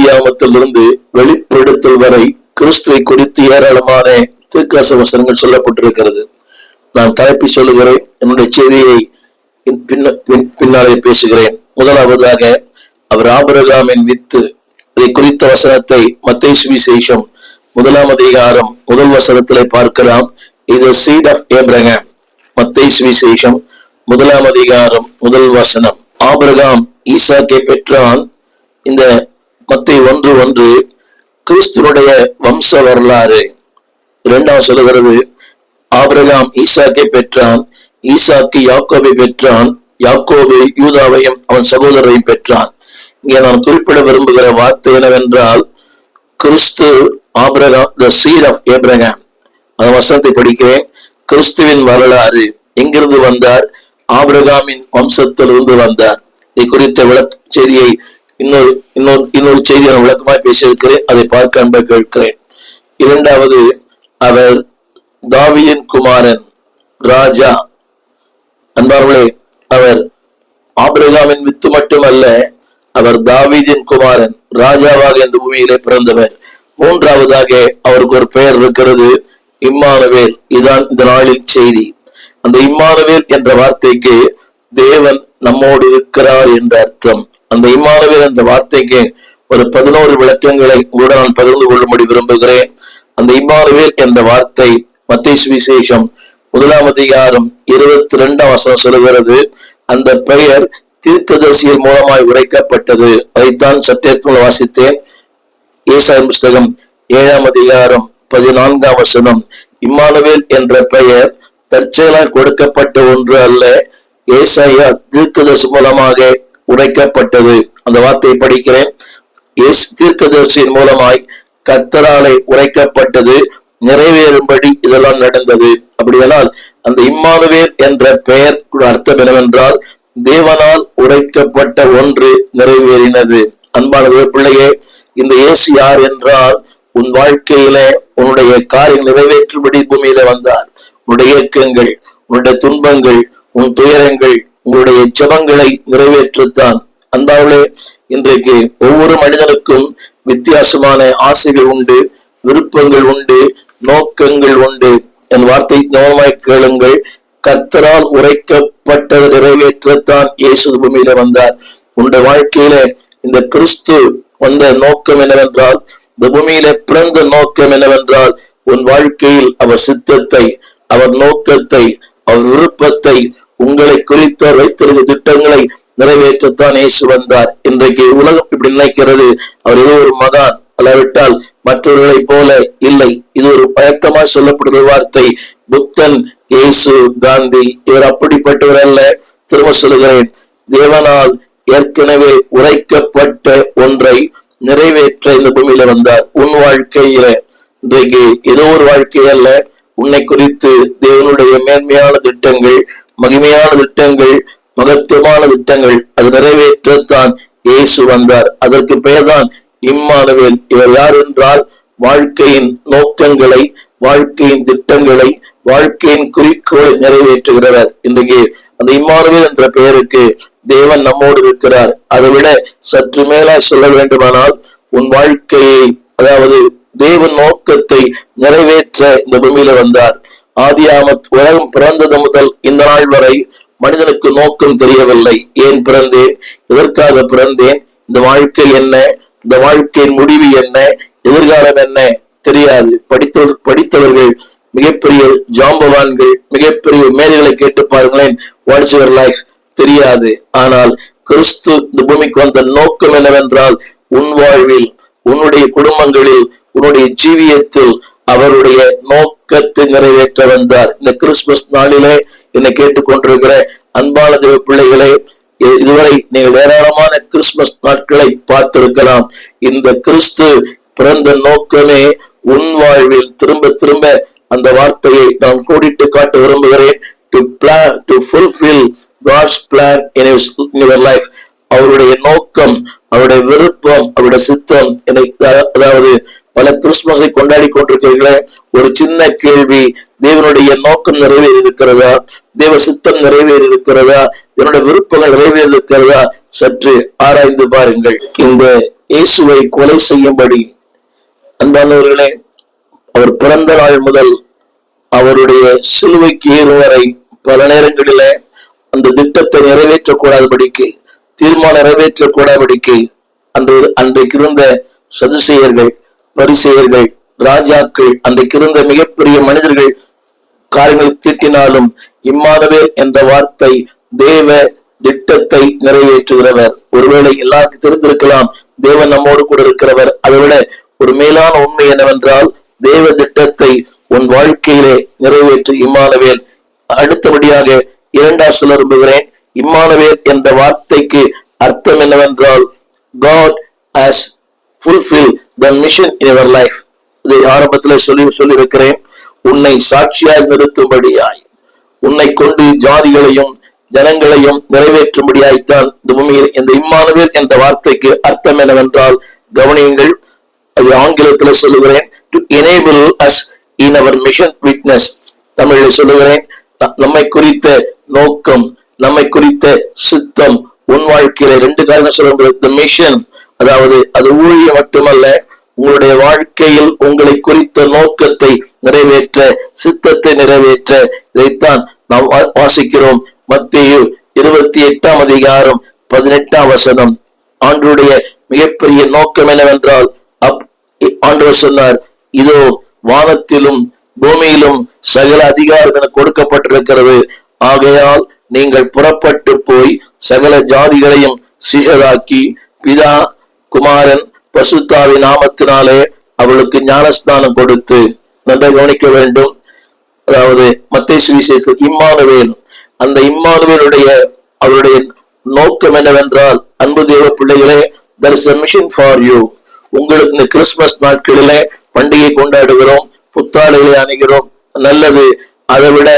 ஆதியாமத்திலிருந்து வெளிப்படுத்தல் வரை கிறிஸ்துவை குறித்து ஏராளமான தீர்க்கதரிசன வசனங்கள் சொல்லப்பட்டிருக்கிறது. நான் தலைப்பி சொல்லுகிறேன், என்னுடைய செய்தியை பின்னாலே பேசுகிறேன். முதலாவதாக, அவர் ஆபிரகாமின் வித்து. இதை குறித்த வசனத்தை மத்தேயு சுவிசேஷம் 1 அதிகாரம் 1 வசனத்திலே பார்க்கலாம். இது சீட் ஆஃப் ஏப்ரகாம். மத்தேயு சுவிசேஷம் 1 அதிகாரம் 1 வசனம். ஆபிரகாம் ஈசாக்கை பெற்றான். இந்த மத்தேயு 1:1 கிறிஸ்துவனுடைய வம்ச வரலாறு. 2 சொல்லுகிறது, ஆபிரகாம் ஈசாக்கை பெற்றான், ஈசாக்கு யாக்கோபை பெற்றான், யாக்கோபு யூதாவையும் அவன் சகோதரரையும் பெற்றான். இங்கே நான் குறிப்பிட விரும்புகிற வார்த்தை என்னவென்றால், கிறிஸ்து ஆபிரகாம், த சீட் ஆஃப் ஏப்ரகாம். அந்த வசனத்தை படிக்கிறேன். கிறிஸ்துவின் வரலாறு. எங்கிருந்து வந்தார்? ஆபிரகாமின் வம்சத்திலிருந்து வந்தார். இதை குறித்த செய்தியை இன்னொரு செய்தியை நான் விளக்கமாய் பேசியிருக்கிறேன். அதை பார்க்க அன்பை கேட்கிறேன். 2வது, அவர் தாவீதின் குமாரன், ராஜா. அன்பார்களே, அவர் ஆபிரகாமின் வித்து மட்டுமல்ல, அவர் தாவீதின் குமாரன், ராஜாவாக இந்த பூமியிலே பிறந்தவர். 3வதாக அவருக்கு ஒரு பெயர் இருக்கிறது, இம்மானுவேல். இதுதான் இந்த நாளின் செய்தி. அந்த இம்மானுவேல் என்ற வார்த்தைக்கு தேவன் நம்மோடு இருக்கிறார் என்ற அர்த்தம். அந்த இம்மானுவேல் என்ற வார்த்தைக்கு ஒரு 11 விளக்கங்களை உங்களுடன் நான் பகிர்ந்து கொள்ளும்படி விரும்புகிறேன். அந்த இம்மானுவேல் என்ற வார்த்தை மத்தேயு சுவிசேஷம் 1 அதிகாரம் 22 வசனம் சொல்கிறது, அந்த பெயர் தீர்க்கதரிசியின் மூலமாய் உரைக்கப்பட்டது. அதைத்தான் சற்றேற்று வாசித்தேன். ஏசாயா புஸ்தகம் 7 அதிகாரம் 14 வசனம். இம்மானுவேல் என்ற பெயர் தற்செயலாக கொடுக்கப்பட்ட ஒன்று அல்ல, ஏசாயா தீர்க்கதரிசி மூலமாக உரைக்கப்பட்டது. அந்த வார்த்தையை படிக்கிறேன். தீர்க்கதரிசியின் மூலமாய் கர்த்தராலே உரைக்கப்பட்டது, நிறைவேறும்படி இதெல்லாம் நடந்தது. அப்படியானால் அந்த இம்மானுவேல் என்ற பெயர் அர்த்தம் என்னவென்றால், தேவனால் உரைக்கப்பட்ட ஒன்று நிறைவேறினது. அன்பான பிள்ளையே, இந்த இயேசு யார் என்றால், உன் வாழ்க்கையில உன்னுடைய காரியங்கள் நிறைவேற்றும்படி பூமியில வந்தார். உன்னுடைய இயக்கங்கள், உன்னுடைய துன்பங்கள், உன் துயரங்கள், உங்களுடைய ஜெபங்களை நிறைவேற்றத்தான். அன்பார்களே, இன்றைக்கு ஒவ்வொரு மனிதனுக்கும் வித்தியாசமான ஆசைகள் உண்டு, விருப்பங்கள் உண்டு, நோக்கங்கள் உண்டு. என் வார்த்தை கவனமாய் கேளுங்கள். கர்த்தரால் உரைக்கப்பட்டதை நிறைவேற்றத்தான் இயேசு பூமியில வந்தார். உன்னுடைய வாழ்க்கையில இந்த கிறிஸ்து வந்த நோக்கம் என்னவென்றால், இந்த பூமியில பிறந்த நோக்கம் என்னவென்றால், உன் வாழ்க்கையில் அவர் சித்தத்தை, அவர் நோக்கத்தை, அவர் விருப்பத்தை, உங்களை குறித்த வைத்திருந்த திட்டங்களை நிறைவேற்றத்தான் இயேசு வந்தார். இன்றைக்கு உலகம் இப்படி நினைக்கிறது, அவர் ஏதோ ஒரு மகான், அல்லாவிட்டால் மற்றவர்களை போல இல்லை. இது ஒரு பழக்கமா சொல்லப்படுகிற வார்த்தை. புத்தன், இயேசு, காந்தி இவர் அப்படிப்பட்டவர் அல்ல. திரும்ப சொல்லுகிறேன், தேவனால் ஏற்கனவே உரைக்கப்பட்ட ஒன்றை நிறைவேற்ற இந்த பூமியில வந்தார். உன் வாழ்க்கையில இன்றைக்கு ஏதோ ஒரு வாழ்க்கை அல்ல, உன்னை குறித்து தேவனுடைய மேன்மையான திட்டங்கள், மகிமையான திட்டங்கள், மகத்துவமான திட்டங்கள், அது நிறைவேற்றத்தான் இயேசு வந்தார். அதற்கு பெயர்தான் இம்மானுவேல். இவர் யார் என்றால், வாழ்க்கையின் நோக்கங்களை, வாழ்க்கையின் திட்டங்களை, வாழ்க்கையின் குறிக்கோளை நிறைவேற்றுகிறவர். இன்றைக்கு அந்த இம்மானுவேல் என்ற பெயருக்கு தேவன் நம்மோடு இருக்கிறார். அதை விட சற்று மேல சொல்ல வேண்டுமானால், உன் வாழ்க்கையை, அதாவது தேவன் நோக்கத்தை நிறைவேற்ற இந்த பூமியில வந்தார். உலகம் பிறந்தது முதல் இந்த நாள் வரை மனிதனுக்கு நோக்கம் தெரியவில்லை. ஏன் பிறந்தேன், எதற்காக பிறந்தேன், இந்த வாழ்க்கை என்ன, இந்த வாழ்க்கையின் முடிவு என்ன, எதிர்காலம் என்ன தெரியாது. படித்தவர்கள், மிகப்பெரிய ஜாம்பவான்கள், மிகப்பெரிய மேதைகளை கேட்டு பாருங்களேன், வாட்ஸ் யுவர் லைஃப் தெரியாது. ஆனால் கிறிஸ்து இந்த பூமிக்கு வந்த நோக்கம் என்னவென்றால், உன் வாழ்வில், உன்னுடைய குடும்பங்களில், உன்னுடைய ஜீவியத்தில் அவருடைய நோக்கத்தை நிறைவேற்ற வந்தார். இந்த கிறிஸ்துமஸ் நாளிலே என்னை கேட்டுக்கொண்டிருக்கிற அன்பான தேவ பிள்ளைகளே, இதுவரை நீங்கள் ஏராளமான கிறிஸ்துமஸ் நாட்களை பார்த்திருக்கலாம். இந்த கிறிஸ்து பிறந்த நோக்கமே உன் வாழ்வில் திரும்ப திரும்ப அந்த வார்த்தையை நான் கோடிட்டு காட்ட விரும்புகிறேன். to fulfill God's plan in your life. அவருடைய நோக்கம், அவருடைய விருப்பம், அவருடைய சித்தம். அதாவது பல கிறிஸ்துமஸை கொண்டாடி கொண்டிருக்கிறீர்களே, ஒரு சின்ன கேள்வி, தேவனுடைய நோக்கம் நிறைவேறி இருக்கிறதா, தேவ சித்தம் நிறைவேறி இருக்கிறதா, என்னுடைய விருப்பங்கள் நிறைவேறி இருக்கிறதா சற்று ஆராய்ந்து பாருங்கள். இந்த இயேசுவை கொலை செய்யும்படி அன்பானவர்களே, அவர் பிறந்த நாள் முதல் அவருடைய சிலுவைக்கு ஏறும் வரை பல நேரங்களிலே அந்த திட்டத்தை நிறைவேற்றக்கூடாதபடிக்கு, தீர்மானம் நிறைவேற்றக்கூடாதபடிக்கு அன்றைக்கு இருந்த சதுசேயர்கள், பரிசேயர்கள், ராஜாக்கள், அன்றைக்கு இருந்த மிகப்பெரிய மனிதர்கள் காரியங்கள் தீட்டினாலும் இம்மானுவேல் என்ற வார்த்தை தேவ திட்டத்தை நிறைவேற்றுகிறவர். ஒருவேளை எல்லாருக்கும் தெரிந்திருக்கலாம், தேவன் நம்மோடு கூட இருக்கிறவர். அதை விட ஒரு மேலான உண்மை என்னவென்றால், தேவ திட்டத்தை உன் வாழ்க்கையிலே நிறைவேற்று இம்மானுவேல். அடுத்தபடியாக இரண்டாவது சொல்ல விரும்புகிறேன். இம்மானுவேல் என்ற வார்த்தைக்கு அர்த்தம் என்னவென்றால், God has fulfilled the mission in your life. இதை ஆரம்பத்தில் சொல்லியிருக்கிறேன். உன்னை சாட்சியாய் நிறுத்தும்படியாய், உன்னை கொண்டு ஜாதிகளையும் ஜனங்களையும் நிறைவேற்றும்படியாய்த்தான் இந்த பூமியில். இந்த இம்மானுவேல் என்ற வார்த்தைக்கு அர்த்தம் என்னவென்றால், கவனியுங்கள், அது ஆங்கிலத்தில் சொல்லுகிறேன், to enable us in our mission witness. தமிழில் சொல்லுகிறேன், நம்மை குறித்த நோக்கம், நம்மை குறித்த சித்தம் உன் வாழ்க்கையில ரெண்டு காரணம் சொல்ல மிஷன், அதாவது அது ஊழியம் மட்டுமல்ல, உங்களுடைய வாழ்க்கையில் உங்களை குறித்த நோக்கத்தை நிறைவேற்ற, சித்தத்தை நிறைவேற்ற. இதைத்தான் நாம் வாசிக்கிறோம். மத்தேயு 28ஆம் அதிகாரம் 18ஆம் வசனம். ஆண்டவருடைய மிகப்பெரிய நோக்கம் என்னவென்றால், ஆண்டவர் சொன்னார், இதோ வானத்திலும் பூமியிலும் சகல அதிகாரம் என கொடுக்கப்பட்டிருக்கிறது. ஆகையால் நீங்கள் புறப்பட்டு போய் சகல ஜாதிகளையும் சீஷராக்கி பிதா, குமாரன், பசுத்தாவின் நாமத்தினாலே அவளுக்கு ஞானஸ்தானம் கொடுத்து. நன்றாக கவனிக்க வேண்டும். அதாவது மத்தேயு சுவிசேஷத்தில் இம்மானுவேல், அந்த இம்மானுவேலுடைய அவருடைய நோக்கம் என்னவென்றால், அன்பு தேவ பிள்ளைகளே, there is a mission for you. உங்களுக்கு இந்த கிறிஸ்துமஸ் நாட்களிலே பண்டிகை கொண்டாடுகிறோம், புத்தாடைகளை அணிகிறோம், நல்லது. அதை விட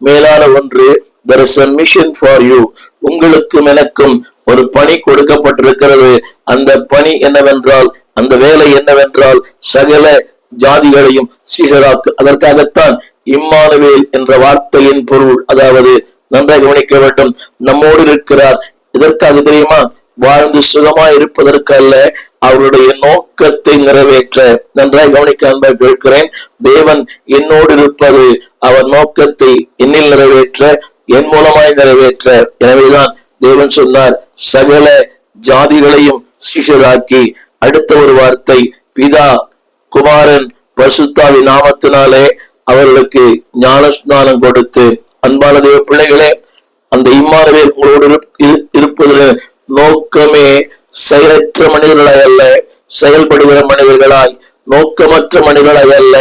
மேலான ஒன்று, there is a mission for you. உங்களுக்கும் எனக்கும் ஒரு பணி கொடுக்கப்பட்டிருக்கிறது. அந்த பணி என்னவென்றால், அந்த வேலை என்னவென்றால், சகல ஜாதிகளையும் சீஷராக்கு. அதற்காகத்தான் இம்மானுவேல் என்ற வார்த்தையின் பொருள். அதாவது நன்றாக கவனிக்க வேண்டும், நம்மோடு இருக்கிறார். இதற்காக தெரியுமா? வாழ்ந்து சுகமாய் இருப்பதற்கு அல்ல, அவருடைய நோக்கத்தை நிறைவேற்ற. நன்றாக கவனிக்க அன்பாக கேட்கிறேன். தேவன் என்னோடு இருப்பது அவர் நோக்கத்தை என்னில் நிறைவேற்ற, என் மூலமாய் நிறைவேற்ற. எனவேதான் தேவன் சொன்னார், சகல ஜாதிகளையும் சீஷராக்கி. அடுத்த ஒரு வார்த்தை, பிதா, குமாரன், பரிசுத்தாவின் நாமத்தினாலே அவர்களுக்கு ஞானஸ்நானம் கொடுத்து. அன்பான தேவ பிள்ளைகளே, அந்த இம்மானுவேல் உங்களோடு இருப்பதில் நோக்கமே செயலற்ற மனிதர்களாய் அல்ல, செயல்படுகிற மனிதர்களாய், நோக்கமற்ற மனிதர்களாய் அல்ல,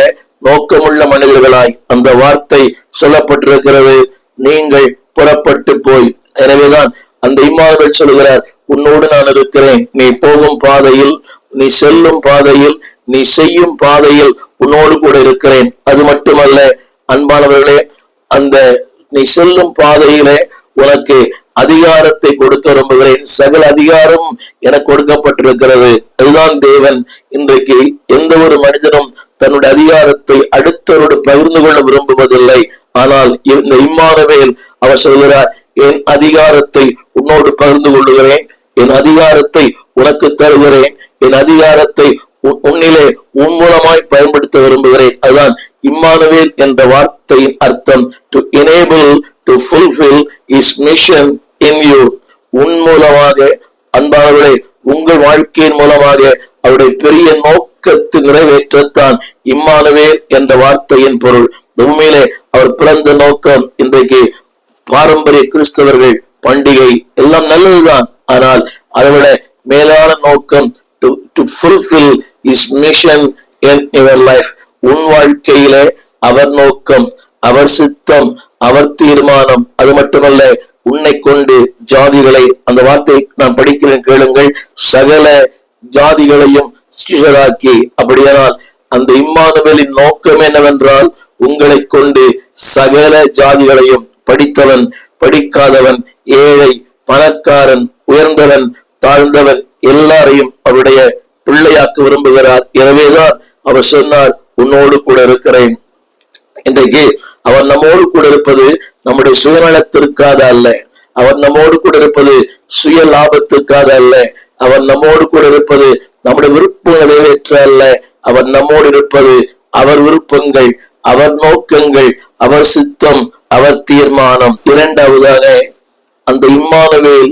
நோக்கமுள்ள மனிதர்களாய் அந்த வார்த்தை சொல்லப்பட்டிருக்கிறது. நீங்கள் புறப்பட்டு போய். எனவேதான் அந்த இம்மானுவேல் சொல்கிறார், உன்னோடு நான் இருக்கிறேன். நீ போகும் பாதையில், நீ செல்லும் பாதையில், நீ செய்யும் பாதையில் உன்னோடு கூட இருக்கிறேன். அது மட்டுமல்ல அன்பானவர்களே, அந்த நீ செல்லும் பாதையிலே உனக்கு அதிகாரத்தை கொடுக்க விரும்புகிறேன். சகல அதிகாரம் எனக்கு கொடுக்கப்பட்டிருக்கிறது. அதுதான் தேவன். இன்றைக்கு எந்த ஒரு மனிதனும் தன்னுடைய அதிகாரத்தை அடுத்தவரோடு பகிர்ந்து கொள்ள விரும்புவதில்லை. ஆனால் இந்த இம்மானுவேல் அவர் சொல்கிறார், என் அதிகாரத்தை உன்னோடு பகிர்ந்து கொள்ளுகிறேன், என் அதிகாரத்தை உனக்கு தருகிறேன், என் அதிகாரத்தை உன்னிலே உன் மூலமாய் பயன்படுத்த விரும்புகிறேன். அதுதான் இம்மானுவேல் என்ற வார்த்தையின் அர்த்தம். To enable, to fulfil his mission in you. உன் மூலமாக அன்பானவர்களே, உங்கள் வாழ்க்கையின் மூலமாக அவருடைய பெரிய நோக்கத்தை நிறைவேற்றத்தான் இம்மானுவேல் என்ற வார்த்தையின் பொருள். உண்மையிலே அவர் பிறந்த நோக்கம், இன்றைக்கு பாரம்பரிய கிறிஸ்தவர்கள் பண்டிகை எல்லாம் நல்லதுதான், ஆனால் அதை விட மேலான நோக்கம் to fulfill his mission in your life. உன் வாழ்க்கையிலே அவர் நோக்கம், அவர் சித்தம், அவர் தீர்மானம். அது மட்டுமல்ல, உன்னை கொண்டு ஜாதிகளை, அந்த வார்த்தை நான் படிக்கிறேன் கேளுங்கள், சகல ஜாதிகளையும் சீஷராக்கி. அப்படியானால் அந்த இம்மானுவேலின் நோக்கம் என்னவென்றால், உங்களை கொண்டு சகல ஜாதிகளையும், படித்தவன், படிக்காதவன், ஏழை, பணக்காரன், உயர்ந்தவன், தாழ்ந்தவன், எல்லாரையும் அவருடைய பிள்ளையாக்க விரும்புகிறார். எனவேதான் அவர் சொன்னார், உன்னோடு கூட இருக்கிறேன். இன்றைக்கு அவர் நம்மோடு கூட இருப்பது நம்முடைய சுயநலத்திற்காக அல்ல, அவர் நம்மோடு கூட இருப்பது சுய லாபத்துக்காக அல்ல. அவர் நம்மோடு கூட இருப்பது நம்முடைய விருப்பங்களை நிறைவேற்ற அல்ல. அவர் நம்மோடு இருப்பது அவர் விருப்பங்கள், அவர் நோக்கங்கள், அவர் சித்தம், அவர் தீர்மானம். இரண்டாவதாக, அந்த இம்மானுவேல்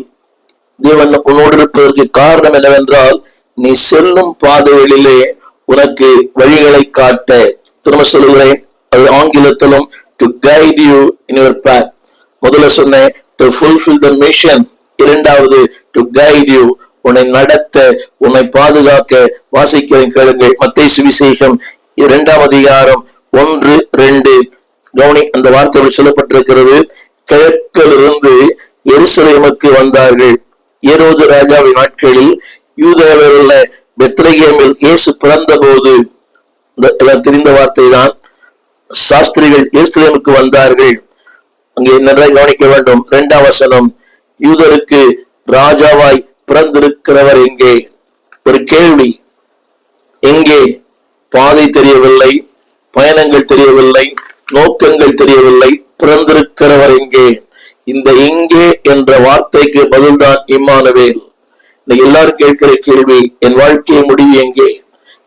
தேவன் உன்னோடு இருப்பதற்கு காரணம் என்னவென்றால், நீ செல்லும் பாதைகளிலே உனக்கு வழிகளை காட்ட. திரும்ப சொல்லுகிறேன், அது ஆங்கிலத்திலும் to guide you in your path. முதல்ல சொன்னேன் to fulfill the mission. இரண்டாவது to guide you, உன்னை நடத்த, உன்னை பாதுகாக்க. வாசிக்கிறேன், கேளுங்கள். மத்தேயு சுவிசேஷம் 2ஆம் அதிகாரம் 1-2. கவனி, அந்த வார்த்தைகள் சொல்லப்பட்டிருக்கிறது. கிழக்கிலிருந்து எருசலேமுக்கு வந்தார்கள். ஏரோது ராஜாவின் நாட்களில் யூதேயாவில் உள்ள பெத்லகேமில் இயேசு பிறந்த போது, தெரிந்த வார்த்தை தான், சாஸ்திரிகள் எருசலேமுக்கு வந்தார்கள். அங்கே நன்றாக கவனிக்க வேண்டும். 2ஆம் வசனம், யூதருக்கு ராஜாவாய் பிறந்திருக்கிறவர் எங்கே? ஒரு கேள்வி. எங்கே? பாதை தெரியவில்லை, பயணங்கள் தெரியவில்லை, நோக்கங்கள் தெரியவில்லை. பிறந்திருக்கிறவர் எங்கே? இந்த எங்கே என்ற வார்த்தைக்கு பதில்தான் இம்மானுவேல். இன்னைக்கு எல்லாரும் கேட்கிற கேள்வி, என் வாழ்க்கையை முடிவு எங்கே?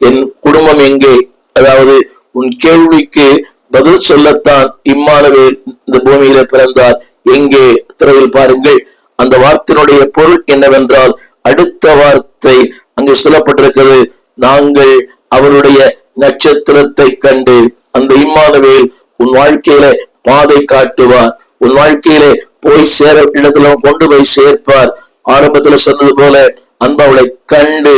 என் குடும்பம் எங்கே? அதாவது உன் கேள்விக்கு பதில் சொல்லத்தான் இம்மானுவேல் இந்த பூமியில பிறந்தார். எங்கே? திரையில் பாருங்கள். அந்த வார்த்தையினுடைய பொருள் என்னவென்றால், அடுத்த வார்த்தை அங்கு சொல்லப்பட்டிருக்கிறது, நாங்கள் அவருடைய நட்சத்திரத்தை கண்டு. அந்த இம்மானுவேல் உன் வாழ்க்கையில பாதை காட்டுவார். உன் வாழ்க்கையிலே போய் சேர இடத்துல கொண்டு போய் சேர்ப்பார். ஆரம்பத்துல சொன்னது போல, அன்பவளை கண்டு,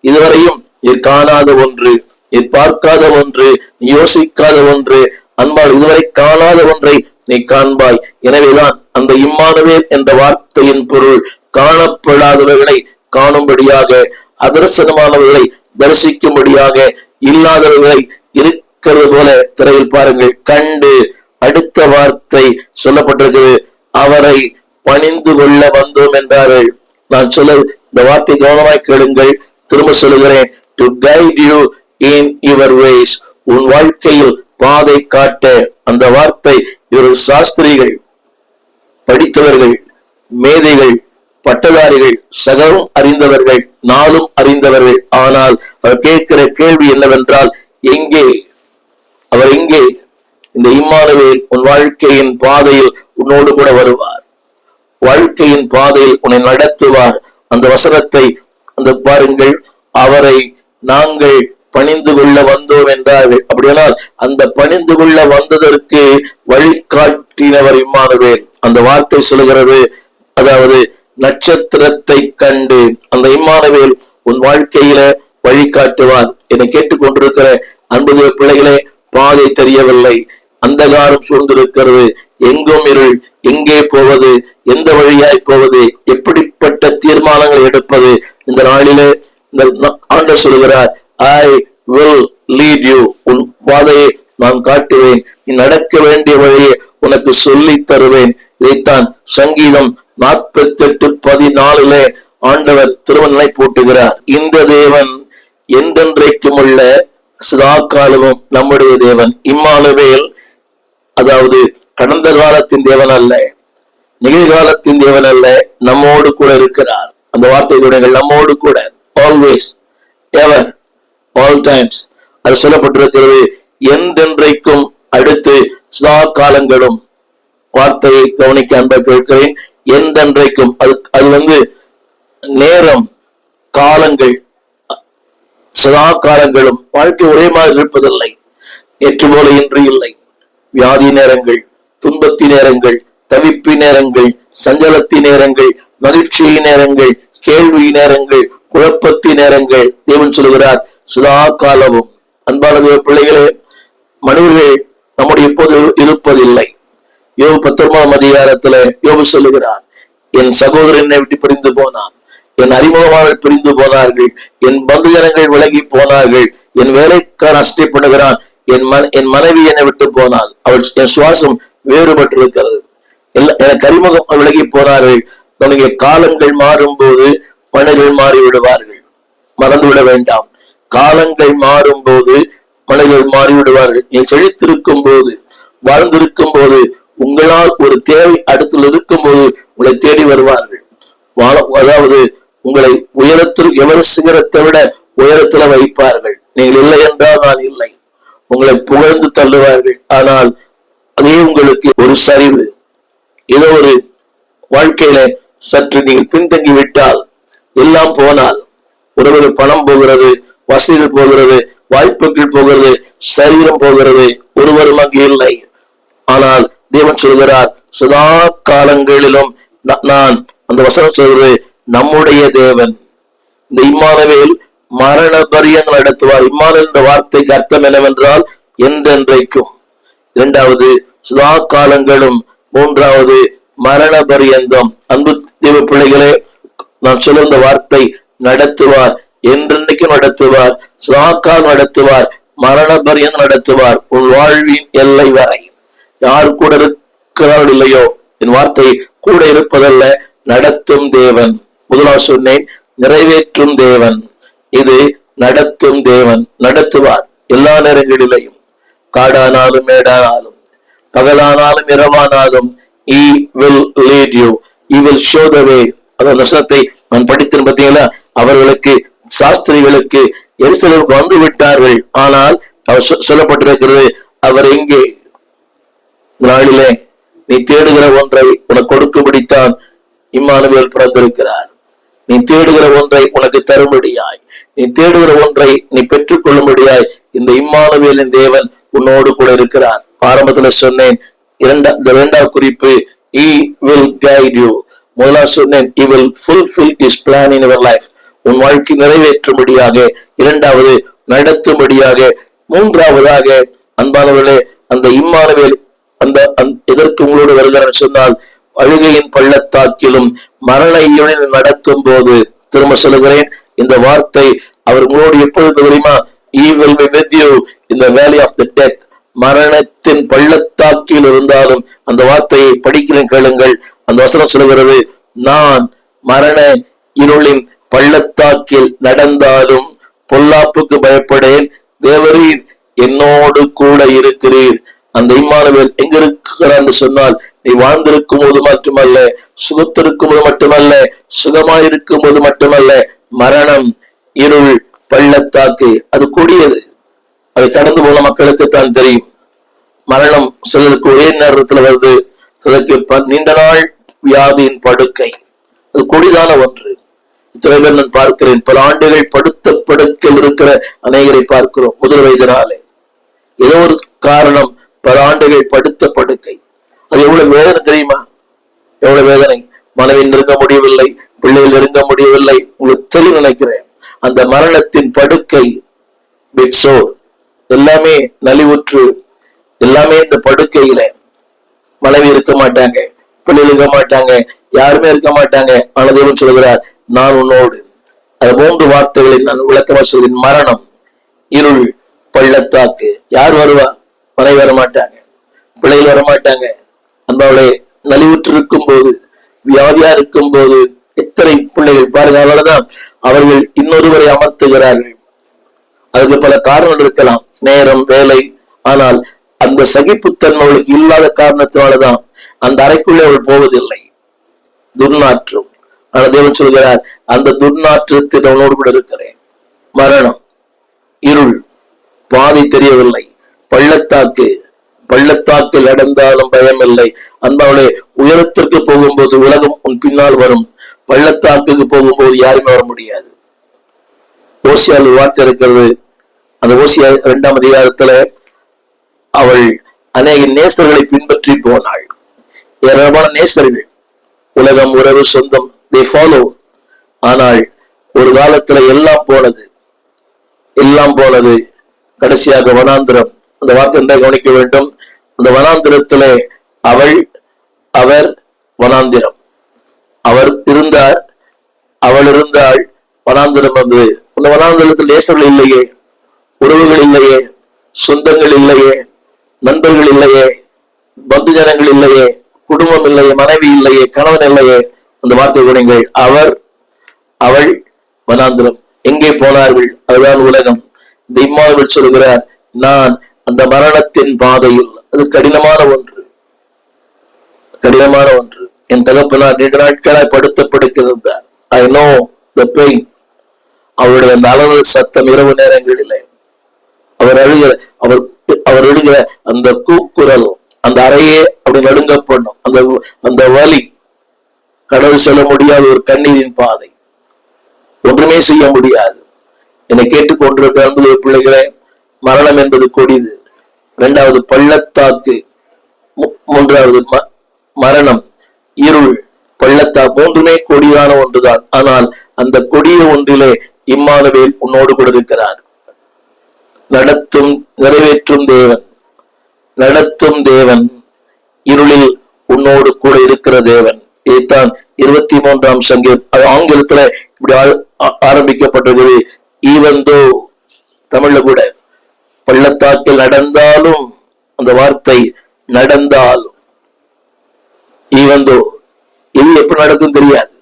இதுவரையும் நீ காணாத ஒன்று, நீ பார்க்காத ஒன்று, நீ யோசிக்காத ஒன்று, அன்பால் இதுவரை காணாத ஒன்றை நீ காண்பாய். எனவேதான் அந்த இம்மானுவேல் என்ற வார்த்தையின் பொருள், காணப்படாதவர்களை காணும்படியாக, அதர்சனமானவர்களை தரிசிக்கும்படியாக, இல்லாதவர்களை இருக்கிறது போல. திரையில் பாருங்கள், கண்டு. அடுத்த வார்த்தை சொல்லப்பட்டிருக்கிறது, அவரை பணிந்து கொள்ள வந்தோம் என்றார்கள். நான் சொல்ல இந்த வார்த்தை கவனமாய் கேளுங்கள். திரும்ப சொல்லுகிறேன், to guide you in your ways, உன் வாழ்க்கையில் பாதை காட்ட. அந்த வார்த்தை, இவர்கள் சாஸ்திரிகள், படித்தவர்கள், மேதைகள், பட்டதாரிகள், சகலும் அறிந்தவர்கள், நாளும் அறிந்தவர்கள். ஆனால் அவர் கேட்கிற கேள்வி என்னவென்றால், எங்கே? அவர் எங்கே? இந்த இம்மானுவேல் உன் வாழ்க்கையின் பாதையில் உன்னோடு கூட வருவார். வாழ்க்கையின் பாதையில் உன்னை நடத்துவார். அந்த வசனத்தை அந்த பாருங்கள், அவரை நாங்கள் பணிந்து கொள்ள வந்தோம் என்றார்கள். அப்படியானால் அந்த பணிந்து கொள்ள வந்ததற்கு வழிகாட்டினவர் இம்மானுவேல். அந்த வார்த்தை சொல்லுகிறது, அதாவது நட்சத்திரத்தை கண்டு. அந்த இம்மானுவேல் உன் வாழ்க்கையில வழிகாட்டுவார். என்னை கேட்டுக்கொண்டிருக்கிற அன்பு பிள்ளைகளே, பாதை தெரியவில்லை, அந்தகாரம் சூழ்ந்திருக்கிறது, எங்கும் இருள், எங்கே போவது, எந்த வழியாய் போவது, எப்படிப்பட்ட தீர்மானங்களை எடுப்பது? இந்த நாளிலே இந்த ஆண்டவர் சொல்கிறார், I will lead you, உன் பாதையை நான் காட்டுவேன், நீ நடக்க வேண்டிய வழியை உனக்கு சொல்லி தருவேன். இதைத்தான் சங்கீதம் 48:14 ஆண்டவர் திருவண்ணை போட்டுகிறார். இந்த தேவன் என்றென்றைக்கும் உள்ள சதா காலமும் நம்முடைய தேவன். இம்மானுவேல் அதாவது கடந்த காலத்தின் தேவன் அல்ல, நிகழ்காலத்தின் தேவன் அல்ல, நம்மோடு கூட இருக்கிறார். அந்த வார்த்தை கூடங்கள், நம்மோடு கூட, ஆல்வேஸ், எவர், ஆல் டைம்ஸ். அது சொல்லப்பட்டிருக்கிறது, என்றென்றைக்கும், அடுத்து சதா காலங்களும். வார்த்தையை கவனிக்க அன்பை கேட்கிறேன். என்றென்றைக்கும், அது நேரம், காலங்கள், சதா காலங்களும். வாழ்க்கை ஒரே மாதிரி இருப்பதில்லை. நேற்று போல இன்று இல்லை. வியாதி நேரங்கள், துன்பத்தி நேரங்கள், தவிப்பு நேரங்கள், சஞ்சலத்தி நேரங்கள், மகிழ்ச்சி நேரங்கள், கேள்வி நேரங்கள், குழப்பத்தி நேரங்கள். தேவன் சொல்லுகிறார், சதா காலமும். அன்பான தேவ பிள்ளைகளே, மனிதர்கள் நம்முடைய எப்போது இருப்பதில்லை. யோபு 19ஆம் அதிகாரத்துல யோபு சொல்லுகிறார், என் சகோதரன் என்னை விட்டு பிரிந்து போனான், என் அறிமுகமானவர்கள் பிரிந்து போனார்கள், என் பந்து ஜனங்கள் விலகி போனார்கள், என் வேலைக்காரன் அஷ்டப்படுகிறான், என் மனைவி என்னை விட்டு போனாள், அவள் என் சுவாசம் வேறுபட்டிருக்கிறது, எனக்கு அறிமுகம் விலகி போனார்கள். உனக்கு காலங்கள் மாறும் போது மனிதர்கள் மாறி விடுவார்கள், மறந்துவிட வேண்டாம். காலங்கள் மாறும் போது மனிதர்கள் மாறிவிடுவார்கள். நீ செழித்திருக்கும் போது, வாழ்ந்திருக்கும் போது, உங்களால் ஒரு தேவை அடுத்தில் இருக்கும் போது உங்களை தேடி வருவார்கள். அதாவது உங்களை உயரத்தில் எவர் சிகரத்தை விட உயரத்துல வைப்பார்கள். நீங்கள் இல்லை என்றால் நான் இல்லை. உங்களை புகழ்ந்து தள்ளுவார்கள். ஆனால் அதே உங்களுக்கு ஒரு சரிவு, ஏதோ ஒரு வாழ்க்கையில சற்று நீங்கள் பின்தங்கி விட்டால், எல்லாம் போனால், ஒருவர் பணம் போகிறது, வசதிகள் போகிறது, வாய்ப்புகள் போகிறது, சரீரம் போகிறது, ஒருவரும் அங்கு இல்லை. ஆனால் தேவன் சொல்கிறார், சதா காலங்களிலும் நான், அந்த வசனம் சொல்கிறது, நம்முடைய தேவன் இந்த இம்மானுவேல் மரண பரியங்கள் நடத்துவார். இம்மானுவேல் என்ற வார்த்தைக்கு அர்த்தம் என்னவென்றால் என்றென்றைக்கும். இரண்டாவது சதா காலங்களும். மூன்றாவது மரண பரியந்தம். அன்பு தேவ பிள்ளைகளே, நான் சொல்ல இந்த வார்த்தை நடத்துவார், என்றென்னைக்கும் நடத்துவார், சதாக்கால் நடத்துவார், மரண பரியந்தம் நடத்துவார், உன் வாழ்வின் எல்லை வரை. யார் கூட இருக்கிறார்கள் இல்லையோ, என் வார்த்தை கூட இருப்பதல்ல, நடத்தும் தேவன். முதலாவது சொன்னேன், நிறைவேற்றும் தேவன். இது நடத்தும் தேவன். நடத்துவார் எல்லா நேரங்களிலையும், காடானாலும் மேடானாலும், பகலானாலும் இரவானாலும். He will lead you. He will show the way. அந்த வசனத்தை நான் படித்தேன் பார்த்தீங்களா? அவர்களுக்கு, சாஸ்திரிகளுக்கு எருசலேமுக்கு வந்து விட்டார்கள். ஆனால் அவர் சொல்லப்பட்டிருக்கிறது, அவர் எங்கே? நாளிலே நீ தேடுகிற ஒன்றை உனக்கு கொடுக்கும்படித்தான் இம்மானுவேல் பிறந்திருக்கிறார். நீ தேடுகிற ஒன்றை உனக்கு தரும்படியாய், நீ தேடுகிற ஒன்றை நீ பெற்றுக் கொள்ளும்படியாய் இந்த இம்மானுவேலின் தேவன் உன்னோடு கூட இருக்கிறார். ஆரம்பத்துல சொன்னேன், இரண்டாவது குறிப்பு, he will guide you. முதலாவது சொன்னேன், he will fulfill his plan in your life. உன் வாழ்க்கை நிறைவேற்றும்படியாக. இரண்டாவது நடத்தும்படியாக. மூன்றாவதாக அன்பானவர்களே, அந்த இம்மானுவேல் அந்த எதற்கு உங்களோடு வருகிறார் சொன்னால், அழுகையின் பள்ளத்தாக்கிலும் மரண இருளில் நடக்கும் போது, திரும்ப சொல்லுகிறேன் இந்த வார்த்தை, அவர் உங்களோடு எப்பொழுது தெரியுமா? He will be with you in the valley of the death. மரணத்தின் பள்ளத்தாக்கில் இருந்தாலும், அந்த வார்த்தையை படிக்கிறேன் கேளுங்கள். அந்த வசனம் சொல்கிறது, நான் மரண இருளின் பள்ளத்தாக்கில் நடந்தாலும் பொல்லாப்புக்கு பயப்படேன், தேவரீர் என்னோடு கூட இருக்கிறீர். அந்த இம்மானுவேல் எங்க இருக்கிறான்னு சொன்னால், நீ வாழ்ந்திருக்கும் போது மட்டுமல்ல, சுகத்திருக்கும் போது மட்டுமல்ல, சுகமாயிருக்கும் போது மட்டுமல்ல, மரணம், இருள், பள்ளத்தாக்கு அது கொடியது. அது கடந்து போன மக்களுக்கு தான் தெரியும். மரணம் சிலருக்கு ஒரே நேரத்துல வருது, சிலருக்கு நீண்ட நாள் வியாதியின் படுக்கை. அது கொடிதான ஒன்று. இத்தனை பேர் நான் பார்க்கிறேன், பல ஆண்டுகள் படுத்த படுக்கையில் இருக்கிற அநேகரை பார்க்கிறோம். முதல் வயதினாலே ஏதோ ஒரு காரணம், பல ஆண்டுகள் படுத்த படுக்கை. அது எவ்வளவு வேதனை தெரியுமா? எவ்வளவு வேதனை. மனைவி நெருங்க முடியவில்லை, பிள்ளைகள் நெருங்க முடியவில்லை. உங்களுக்கு தெரியும் நினைக்கிறேன். அந்த மரணத்தின் படுக்கை, பெட்சோர், எல்லாமே நலிவுற்று, எல்லாமே இந்த படுக்கையில. மனைவி இருக்க மாட்டாங்க, பிள்ளைகள் இருக்க மாட்டாங்க, யாருமே இருக்க மாட்டாங்க. ஆனால் தேவன் சொல்கிறார், நான் உன்னோடு. அது மூன்று வார்த்தைகளை நான் விளக்கமா சொல்கிறேன். மரணம், இருள், பள்ளத்தாக்கு. யார் வருவா? மனைவி வர மாட்டாங்க, பிள்ளைகள் வர மாட்டாங்க. அந்தவளை நலிவுற்று இருக்கும் போது, வியாதியா இருக்கும் போது, எத்தனை பிள்ளைகள் பாருங்க. அவ்வளவுதான், அவர்கள் இன்னொருவரை அமர்த்துகிறார்கள். அதுக்கு பல காரணங்கள் இருக்கலாம், நேரம், வேலை. ஆனால் அந்த சகிப்புத்தன்மை அவளுக்கு இல்லாத காரணத்தினாலதான் அந்த அறைக்குள்ளே அவள் போவதில்லை. துர்நாற்றம். ஆனால் தேவன் சொல்கிறார், அந்த துர்நாற்றத்தில் அவனோடு கூட இருக்கிறேன். மரணம், இருள், பாதை தெரியவில்லை, பள்ளத்தாக்கு, பள்ளத்தாக்கில் நடந்தாலும் பயம் இல்லை. அன்பாவளே, உயரத்திற்கு போகும்போது உலகம் உன் பின்னால் வரும், பள்ளத்தாக்குக்கு போகும்போது யாருமே வர முடியாது. ஓசியால் வார்த்தை இருக்கிறது. அந்த ஓசியா 2ஆம் அதிகாரத்துல, அவள் அநேக நேசர்களை பின்பற்றி போனாள். ஏராளமான நேசர்கள், உலகம், உறவு, சொந்தம், they follow. ஆனால் ஒரு காலத்துல எல்லாம் போனது, எல்லாம் போனது. கடைசியாக வனாந்திரம். அந்த வார்த்தை கவனிக்க வேண்டும். அந்த வனாந்திரத்திலே அவர் வனாந்திரம். அவர் இருந்தார், அவள் இருந்தாள். வனாந்திரம் வந்தது. அந்த வனாந்திரத்தில் நேசர்கள் இல்லையே, உறவுகள் இல்லையே, சொந்தங்கள் இல்லையே, நண்பர்கள் இல்லையே, பந்து ஜனங்கள் இல்லையே, குடும்பம் இல்லையே, மனைவி இல்லையே, கணவன் இல்லையே. அந்த வார்த்தை கவனிங்கள். அவள் வனாந்திரம். எங்கே போனார்கள்? அதுதான் உலகம். இந்த இம்மானுவேல் சொல்கிறார், நான் அந்த மரணத்தின் பாதையில். அது கடினமான ஒன்று, கடினமான ஒன்று. என் தகப்பனார் நீண்ட நாட்களாய் படுத்தப்படுகிறார். I know the pain. அவருடைய அந்த அலறல் சத்தம் இரவு நேரங்களிலே அவர் எழுகிற அந்த கூக்குரல் அந்த அறையே அப்படி நடுங்கப்படும். அந்த வலி கடவுள் செல்ல முடியாத ஒரு கண்ணீரின் பாதை, ஒன்றுமே செய்ய முடியாது. என்னை கேட்டுக்கொண்டிருக்கிற அன்பு பிள்ளைகளே, மரணம் என்பது கொடிது. இரண்டாவது பள்ளத்தாக்கு, மூன்றாவது மரணம், இருள், பள்ளத்தாக்கு, மூன்றுமே கொடியான ஒன்றுதான். ஆனால் அந்த கொடிய ஒன்றிலே இம்மானுவேல் உன்னோடு கூட இருக்கிறார். நடத்தும் நிறைவேற்றும் தேவன், நடத்தும் தேவன், இருளில் உன்னோடு கூட இருக்கிற தேவன். இதைத்தான் 23ஆம் சங்கீதம் ஆங்கிலத்துல இப்படி ஆரம்பிக்கப்பட்டிருக்கிறது. ஈவன் தோ, தமிழ்ல கூட பள்ளத்தாக்கில் நடந்தாலும், அந்த வார்த்தை நடந்தாலும், ஈவன் தோ, இது எப்படி நடக்கும் தெரியாது.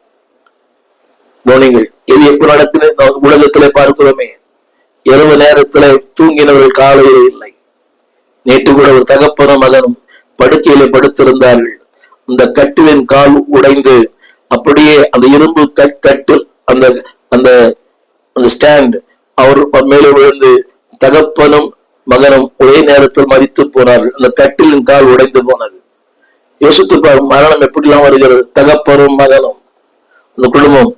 கவனிங்கள், இது எப்படி நடக்குன்னு உலகத்திலே பார்க்கிறோமே. இரவு நேரத்திலே தூங்கினவர்கள் காலையிலே இல்லை. நேற்று கூட ஒரு தகப்பனும் மகனும் படுக்கையிலே படுத்திருந்தார்கள். அந்த கட்டிலின் கால் உடைந்து அப்படியே அந்த இரும்பு கட்டில் அந்த அந்த அந்த ஸ்டாண்ட் அவர் மேலே விழுந்து தகப்பனும் மகனும் ஒரே நேரத்தில் மரித்து போனார்கள். அந்த கட்டிலின் கால் உடைந்து போனது. யோசித்து மரணம் எப்படிலாம் வருகிறது. தகப்பனும் மகனும், அந்த குடும்பம்,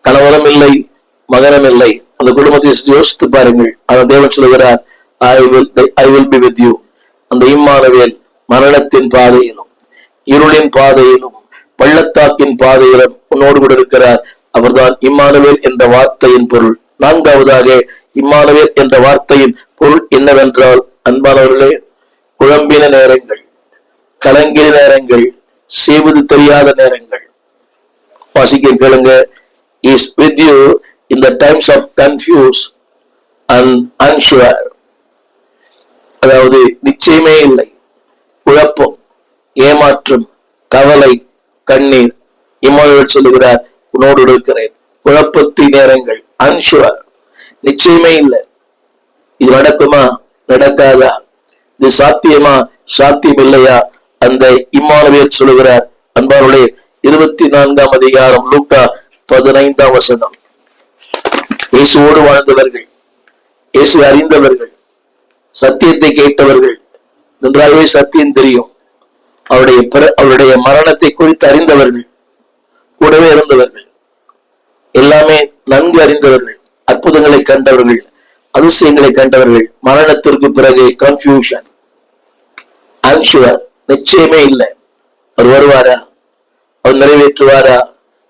கணவனும் இல்லை மகனும் இல்லை, அந்த குடும்பத்தை யோசித்து பாருங்கள். அந்த தேவன் சொல்லுகிறார், I will be with you. அந்த இம்மானுவேல் மரணத்தின் பாதையிலும் இருளின் பாதையிலும் பள்ளத்தாக்கின் பாதையிலும் உன்னோடு கூட இருக்கிறார். அவர்தான் இம்மானுவேல் என்ற வார்த்தையின் பொருள். நான்காவதாக, இம்மானுவேல் என்ற வார்த்தையின் பொருள் என்னவென்றால், அன்பானவர்களே, குழம்பின நேரங்கள், கலங்கின நேரங்கள், செய்வது தெரியாத நேரங்கள். வாசிக்க கேளுங்க. Is with you in the times of confuse and unsure. அதாவது நிச்சயமே இல்லை, குழப்பம், ஏமாற்றம், கவலை, கண்ணீர். இம்மானுவேல் சொல்லுகிறார், உன்னோடு இருக்கிறேன். குழப்பத்தின் நேரங்கள், அன்ஷுவர், நிச்சயமே இல்லை. இது நடக்குமா, நடக்காதா, இது சாத்தியமா, சாத்தியம் இல்லையா, அந்த இம்மானுவேல் சொல்லுகிறார். அன்பானுடைய 24ஆம் அதிகாரம் லூக்கா 15ஆம் வசனம். இயேசுவோடு வாழ்ந்தவர்கள், இயேசு அறிந்தவர்கள், சத்தியத்தை கேட்டவர்கள், நன்றாகவே சத்தியம் தெரியும், அவருடைய மரணத்தை குறித்து அறிந்தவர்கள், கூடவே இருந்தவர்கள், எல்லாமே நன்கு அறிந்தவர்கள், அற்புதங்களை கண்டவர்கள், அதிசயங்களை கண்டவர்கள். மரணத்திற்கு பிறகு கன்ஃபியூஷன், அன்ஷுவர், நிச்சயமே இல்லை. அவர் வருவாரா, அவர் நிறைவேற்றுவாரா,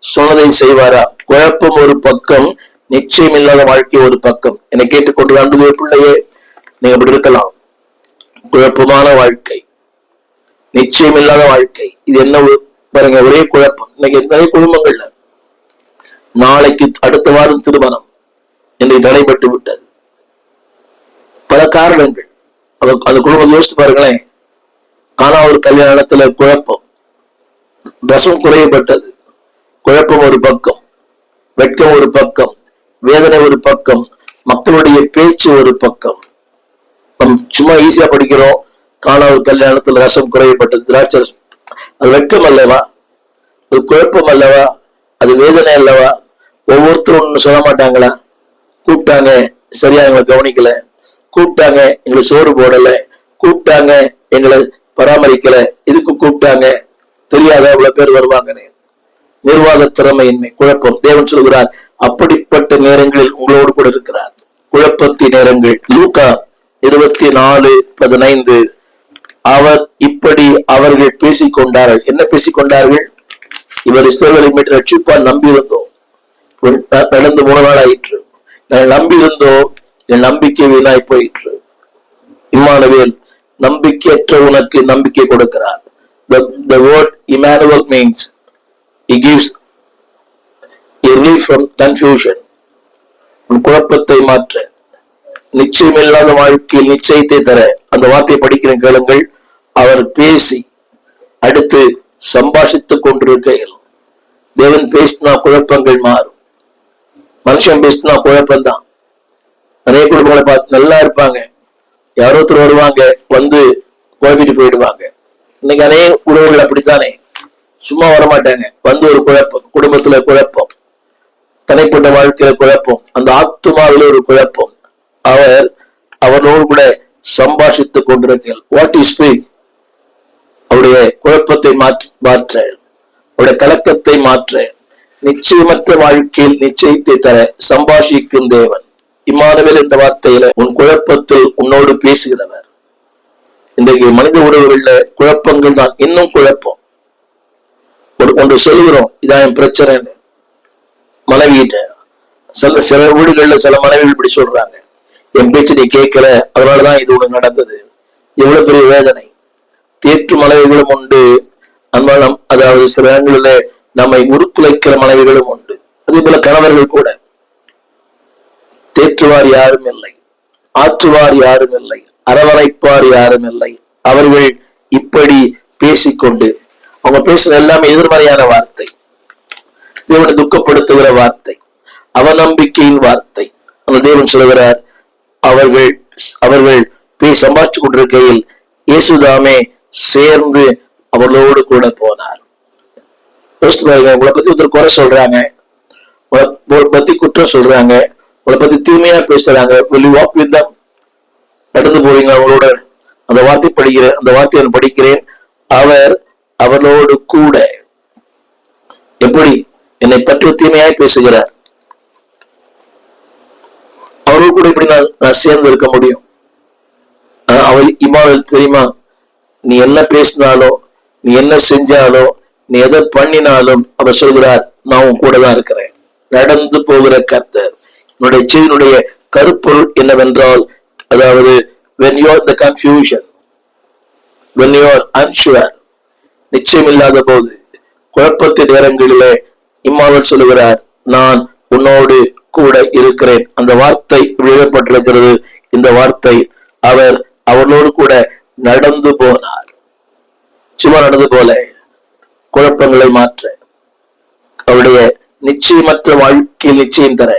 சொன்னதை செய்வாரா. குழப்பம் ஒரு பக்கம், நிச்சயம் இல்லாத வாழ்க்கை ஒரு பக்கம். என்னை கேட்டுக்கொண்டு அன்பு பிள்ளையே, நீங்க அப்படி இருக்கலாம். குழப்பமான வாழ்க்கை, நிச்சயம் இல்லாத வாழ்க்கை, இது என்ன பாருங்க, ஒரே குழப்பம். இன்னைக்கு நிறைய குடும்பங்கள்ல நாளைக்கு அடுத்த வாரம் திருமணம் என்னை தடைபட்டு விட்டது. பல காரணங்கள். அந்த குடும்பத்தை யோசித்து பாருங்களேன். ஆனா ஒரு கல்யாணத்துல குழப்பம், ரசம் குறையப்பட்டது. குழப்பம் ஒரு பக்கம், வெட்கம் ஒரு பக்கம், வேதனை ஒரு பக்கம், மக்களுடைய பேச்சு ஒரு பக்கம். நம் சும்மா ஈஸியா படிக்கிறோம், காணாத கல்யாணத்துல ரசம் குறையப்பட்டது, திராட்சை ரசம். அது வெட்கம் அல்லவா, அது குழப்பம் அல்லவா, அது வேதனை அல்லவா. ஒவ்வொருத்தரும் ஒண்ணு சொல்ல மாட்டாங்களா? கூப்பிட்டாங்க, சரியா எங்களை கவனிக்கல, கூப்பிட்டாங்க, எங்களுக்கு சோறு போடல, கூப்பிட்டாங்க, எங்களை பராமரிக்கல, இதுக்கு கூப்பிட்டாங்க, தெரியாத அவ்வளவு பேர் வருவாங்கன்னு. நிர்வாக திறமையின்மை, குழப்பம். தேவன் சொல்கிறார், அப்படிப்பட்ட நேரங்களில் உங்களோடு கூட இருக்கிறார். குழப்பத்தின் நேரங்கள். லூக்கா 24:15. அவர் இப்படி அவர்கள் பேசிக்கொண்டார்கள். என்ன பேசிக்கொண்டார்கள்? இவர் இஸ்ரவேலை மீட்டு ரட்சிப்பால் நம்பி இருந்தோம், நடந்து 3 நாள் ஆயிற்று, நாங்கள் நம்பி இருந்தோம், என் நம்பிக்கை வீணாய் போயிற்று. இம்மானுவேல் நம்பிக்கையற்ற உனக்கு நம்பிக்கை கொடுக்கிறார். The word Emmanuel means he gives a relief from confusion. குழப்பத்தை மாற்ற, நிச்சயமில்லாத வாழ்க்கையில் நிச்சயத்தை தர. அந்த வார்த்தையை படிக்கிற கேளுங்கள். அவர் பேசி அடுத்து சம்பாஷித்துக் கொண்டிருக்கையில், தேவன் பேசினா குழப்பங்கள் மாறும், மனுஷன் பேசினா குழப்பம்தான். நிறைய குடும்பங்களை பார்த்து நல்லா இருப்பாங்க, யாரோ ஒருத்தர் வருவாங்க, வந்து குழப்பிட்டு போயிடுவாங்க. இன்னைக்கு அநேக உறவுகள் அப்படித்தானே, சும்மா வரமாட்டாங்க. வந்து ஒரு குழப்பம், குடும்பத்துல குழப்பம், தனிப்பட்ட வாழ்க்கையில குழப்பம், அந்த ஆத்துமாவில ஒரு குழப்பம். அவனோடு கூட சம்பாஷித்துக் கொண்டிருக்க வாட் இஸ் ஸ்பீக், அவருடைய குழப்பத்தை மாற்ற, அவருடைய கலக்கத்தை மாற்ற, நிச்சயமற்ற வாழ்க்கையில் நிச்சயத்தை தர சம்பாஷிக்கும் தேவன். இம்மானுவேல் என்ற வார்த்தையில உன் குழப்பத்தில் உன்னோடு பேசுகிறவர். இன்றைக்கு மனித உறவுகள்ல குழப்பங்கள் தான், இன்னும் குழப்பம். ஒன்று சொல்லுகிறோம், இதான் என் பிரச்சனை மனைவிட்ட. சில வீடுகள்ல சில மனைவிகள் இப்படி சொல்றாங்க, என் பேச்சு நீ கேட்கல, அதனாலதான் இது ஒண்ணு நடந்தது. எவ்வளவு பெரிய வேதனை. தேற்று மனைவிகளும் உண்டு, அன்பாலம், அதாவது சில இடங்களில நம்மை உருக்குலைக்கிற மனைவிகளும் உண்டு. அதே போல கணவர்கள் கூட. தேற்றுவார் யாரும் இல்லை, ஆற்றுவார் யாரும் இல்லை, அரவணைப்பார் யாரும் இல்லை. அவர்கள் இப்படி பேசிக்கொண்டு, அவங்க பேசுறது எல்லாமே எதிர்மறையான வார்த்தை, தேவனை துக்கப்படுத்துகிற வார்த்தை, அவநம்பிக்கையின் வார்த்தை. அந்த தேவன் சொல்லுகிறார், அவர்கள் சம்பாதிச்சு கொண்டிருக்கையில் இயேசுதாமே சேர்ந்து அவர்களோடு கூட போனார். உங்களை பத்தி ஒருத்தர் குறை சொல்றாங்க, உங்களை பத்தி குற்றம் சொல்றாங்க, உங்களை பத்தி தீமையா பேசுறாங்க, நடந்து போவீங்க அவங்களோட. அந்த வார்த்தை படிக்கிறேன், அந்த வார்த்தையை நான் படிக்கிறேன். அவர்களோடு கூட எப்படி என்னை பற்றி தீமையாய் பேசுகிறார், அவரோடு கூட இப்படி நான் சேர்ந்து இருக்க முடியும்? அவள் இம்மானுவேல் தெரியுமா, நீ என்ன பேசினாலும், நீ என்ன செஞ்சாலும், நீ எதை பண்ணினாலும் அவர் சொல்கிறார், நான் உன் கூட தான் இருக்கிறேன். நடந்து போகிற கர்த்தர். என்னுடைய செய்தியினுடைய கருப்பொருள் என்னவென்றால், அதாவது when you are the confusion, when you are unsure, நிச்சயம் இல்லாத போது, குழப்பத்தின் நேரங்களிலே இம்மானுவேல் சொல்லுகிறார், நான் உன்னோடு கூட இருக்கிறேன். அந்த வார்த்தை எழுதப்பட்டிருக்கிறது. இந்த வார்த்தை, அவனோடு கூட நடந்து போனார். சும்மா நடந்து போல, குழப்பங்களை மாற்ற, அவருடைய நிச்சயமற்ற வாழ்க்கையில் நிச்சயம் தர.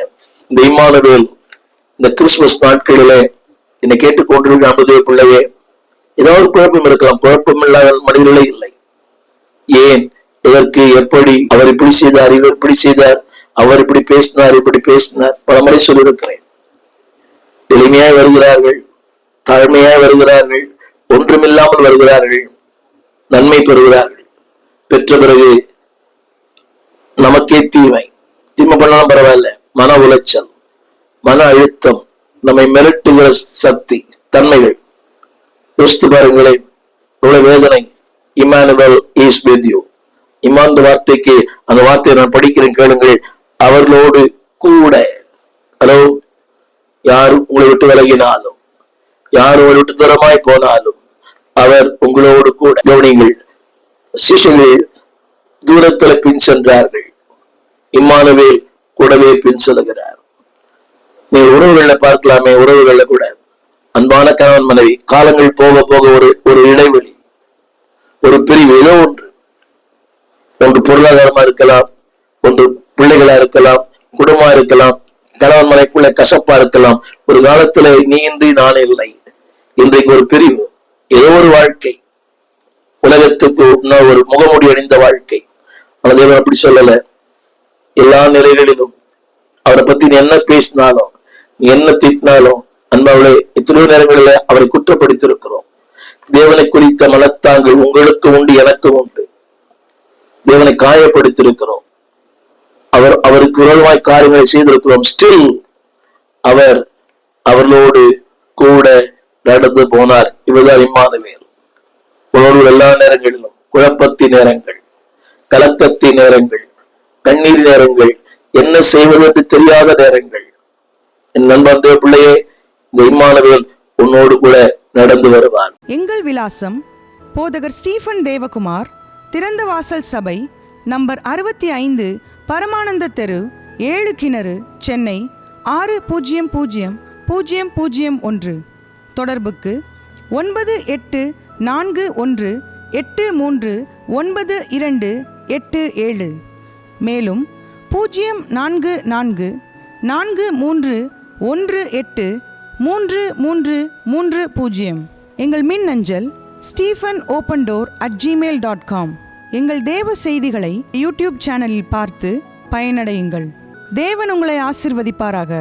இந்த இம்மானுவேல் இந்த கிறிஸ்துமஸ் நாட்களிலே என்னை கேட்டுக்கொண்டிருக்கிற அன்புதேவ பிள்ளையே, ஏதாவது குழப்பம் இருக்கலாம். குழப்பம் இல்லாத மனிதர்களே இல்லை. ஏன், எதற்கு, எப்படி, அவர் இப்படி செய்தார், இவர் இப்படி செய்தார், அவர் இப்படி பேசினார், இப்படி பேசினார், பல முறை சொல்லியிருக்கிறேன். எளிமையாய் வருகிறார்கள், தாழ்மையாய் வருகிறார்கள், ஒன்றுமில்லாமல் வருகிறார்கள், நன்மை பெறுகிறார்கள். பெற்ற பிறகு நமக்கே தீமை பண்ணாலும் பரவாயில்ல, மன உளைச்சல், மன அழுத்தம், நம்மை மிரட்டுகிற சக்தி, தன்மைகள். யோசித்து பாருங்களேன், எவ்வளவு வேதனை. Emmanuel is with you. இம்மான் வார்த்தைக்கு, அந்த வார்த்தையை நான் படிக்கிறேன், கேளுங்கள். அவர்களோடு கூட. ஹலோ, யார் உங்களை விட்டு விலகினாலும், யார் உங்களை விட்டு தூரமாய் போனாலும், அவர் உங்களோடு கூட. கவனிங்கள், சிஷ்யர்கள் தூரத்துல பின் சென்றார்கள், இம்மானுவேல் கூடவே பின் செல்கிறார். நீங்கள் உறவுகள்ல பார்க்கலாமே, உறவுகள்ல கூட அன்பான கணவன் மனைவி, காலங்கள் போக போக ஒரு இடைவெளி, ஒரு பிரிவு, ஏதோ ஒன்று பொருளாதாரமா இருக்கலாம், ஒன்று பிள்ளைகளா இருக்கலாம், குடும்பமா இருக்கலாம், கணவன் மனைக்குள்ள கசப்பா இருக்கலாம். ஒரு காலத்துல நீ இன்றி நான் இல்லை, இன்றைக்கு ஒரு பிரிவு, ஏதோ ஒரு வாழ்க்கை, உலகத்துக்கு ஒரு முகமூடி அணிந்த வாழ்க்கை. ஆனால் தேவன் அப்படி சொல்லல. எல்லா நிலைகளிலும் அவரை பத்தி நீ என்ன பேசினாலும், நீ என்ன திட்டினாலும், அன்பாவளே, எத்தனையோ நேரங்களில அவரை குற்றப்படுத்திருக்கிறோம். தேவனை குறித்த மனத்தாங்கள் உங்களுக்கு உண்டு, எனக்கு உண்டு. தேவனை காயப்படுத்திருக்கிறோம், அவருக்கு விரோதமாய் காரியங்களை செய்திருக்கிறோம். ஸ்டில் அவர்களோடு கூட நடந்து போனார். இவர்தான் இம்மானுவேல். உணர்வு எல்லா நேரங்களிலும், குழப்பத்தின் நேரங்கள், கலக்கத்தின் நேரங்கள், கண்ணீர் நேரங்கள், என்ன செய்வது என்று தெரியாத நேரங்கள், என் நண்பன் தேவ பிள்ளையே, இந்த இம்மானுவேல் உன்னோடு கூட நடந்து வருவார். எங்கள் விலாசம்: போதகர் ஸ்டீஃபன் தேவகுமார், திறந்த வாசல் சபை, நம்பர் 65, பரமானந்த தெரு, 7 கிணறு, சென்னை 600001. தொடர்புக்கு 9841839287. மேலும் 04431833330. எங்கள் மின்னஞ்சல் stephenopendor@gmail.com. எங்கள் தேவ செய்திகளை யூடியூப் சேனலில் பார்த்து பயனடையுங்கள். தேவன் உங்களை ஆசிர்வதிப்பாராக.